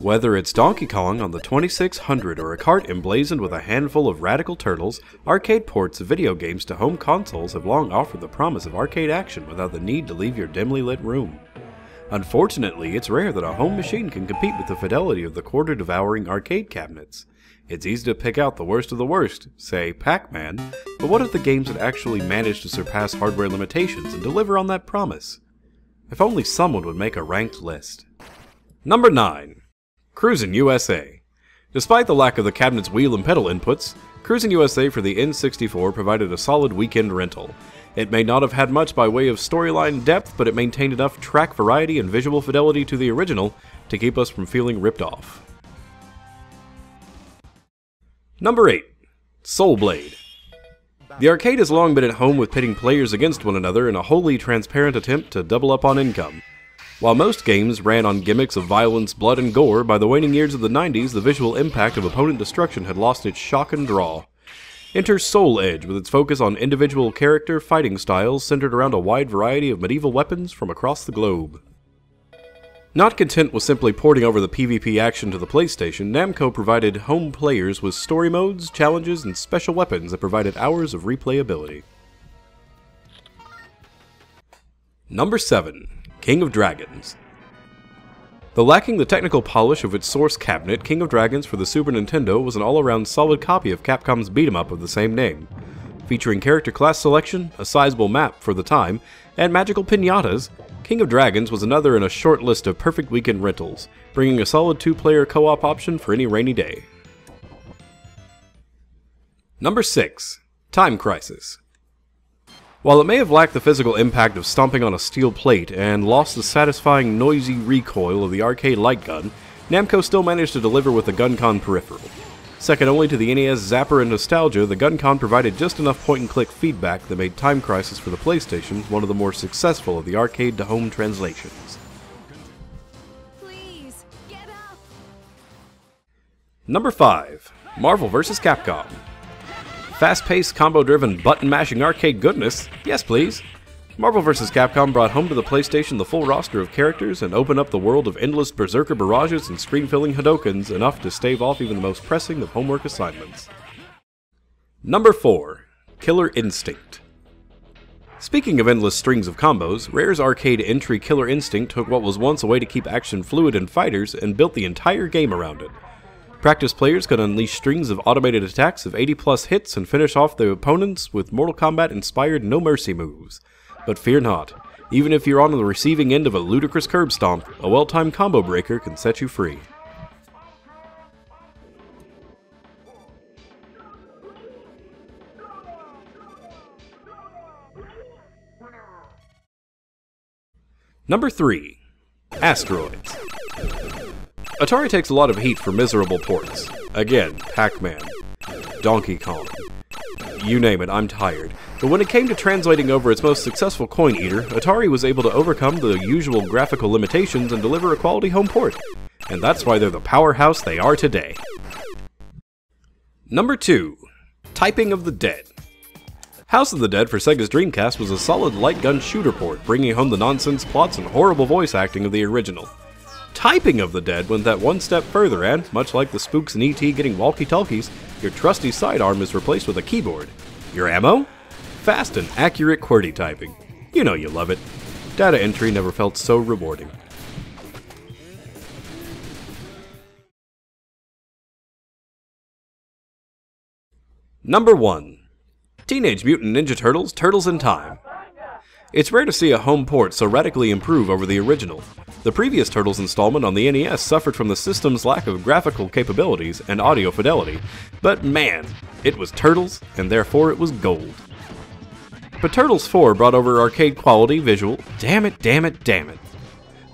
Whether it's Donkey Kong on the 2600 or a cart emblazoned with a handful of radical turtles, arcade ports of video games to home consoles have long offered the promise of arcade action without the need to leave your dimly lit room. Unfortunately, it's rare that a home machine can compete with the fidelity of the quarter-devouring arcade cabinets. It's easy to pick out the worst of the worst, say Pac-Man, but what if the games had actually managed to surpass hardware limitations and deliver on that promise? If only someone would make a ranked list. Number 9. Cruisin' USA. Despite the lack of the cabinet's wheel and pedal inputs, Cruisin' USA for the N64 provided a solid weekend rental. It may not have had much by way of storyline depth, but it maintained enough track variety and visual fidelity to the original to keep us from feeling ripped off. Number 8. Soul Blade. The arcade has long been at home with pitting players against one another in a wholly transparent attempt to double up on income. While most games ran on gimmicks of violence, blood, and gore, by the waning years of the 90s, the visual impact of opponent destruction had lost its shock and draw. Enter Soul Edge with its focus on individual character fighting styles centered around a wide variety of medieval weapons from across the globe. Not content with simply porting over the PvP action to the PlayStation, Namco provided home players with story modes, challenges, and special weapons that provided hours of replayability. Number 7. King of Dragons. Though lacking the technical polish of its source cabinet, King of Dragons for the Super Nintendo was an all-around solid copy of Capcom's beat-em-up of the same name. Featuring character class selection, a sizable map for the time, and magical piñatas, King of Dragons was another in a short list of perfect weekend rentals, bringing a solid 2-player co-op option for any rainy day. Number 6. Time Crisis. While it may have lacked the physical impact of stomping on a steel plate and lost the satisfying noisy recoil of the arcade light gun, Namco still managed to deliver with the GunCon peripheral. Second only to the NES Zapper and Nostalgia, the GunCon provided just enough point-and-click feedback that made Time Crisis for the PlayStation one of the more successful of the arcade-to-home translations. Please, get up. Number 5. Marvel vs. Capcom. Fast-paced, combo-driven, button-mashing arcade goodness? Yes, please! Marvel vs. Capcom brought home to the PlayStation the full roster of characters and opened up the world of endless berserker barrages and screen-filling Hadokens enough to stave off even the most pressing of homework assignments. Number 4. Killer Instinct. Speaking of endless strings of combos, Rare's arcade entry Killer Instinct took what was once a way to keep action fluid in fighters and built the entire game around it. Practice players could unleash strings of automated attacks of 80+ hits and finish off their opponents with Mortal Kombat-inspired no mercy moves. But fear not, even if you're on the receiving end of a ludicrous curb stomp, a well-timed combo breaker can set you free. Number 3. Asteroids. Atari takes a lot of heat for miserable ports. Again, Pac-Man, Donkey Kong, you name it, I'm tired. But when it came to translating over its most successful coin eater, Atari was able to overcome the usual graphical limitations and deliver a quality home port. And that's why they're the powerhouse they are today. Number 2. Typing of the Dead. House of the Dead for Sega's Dreamcast was a solid light gun shooter port, bringing home the nonsense plots and horrible voice acting of the original. Typing of the Dead went that one step further and, much like the spooks in E.T. getting walkie-talkies, your trusty sidearm is replaced with a keyboard. Your ammo? Fast and accurate QWERTY typing. You know you love it. Data entry never felt so rewarding. Number 1. Teenage Mutant Ninja Turtles: Turtles in Time. It's rare to see a home port so radically improve over the original. The previous Turtles installment on the NES suffered from the system's lack of graphical capabilities and audio fidelity, but man, it was Turtles, and therefore it was gold. But Turtles 4 brought over arcade quality visual.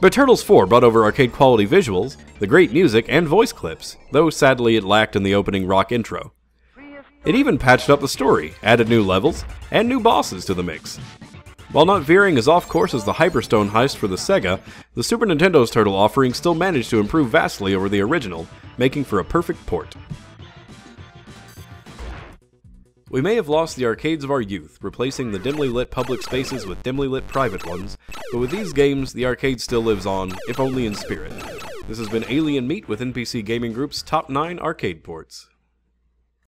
But Turtles 4 brought over arcade quality visuals, the great music, and voice clips, though sadly it lacked in the opening rock intro. It even patched up the story, added new levels, and new bosses to the mix. While not veering as off course as the Hyperstone heist for the Sega, the Super Nintendo's Turtle offering still managed to improve vastly over the original, making for a perfect port. We may have lost the arcades of our youth, replacing the dimly lit public spaces with dimly lit private ones, but with these games, the arcade still lives on, if only in spirit. This has been Alien Meat with NPC Gaming Group's Top 9 Arcade Ports.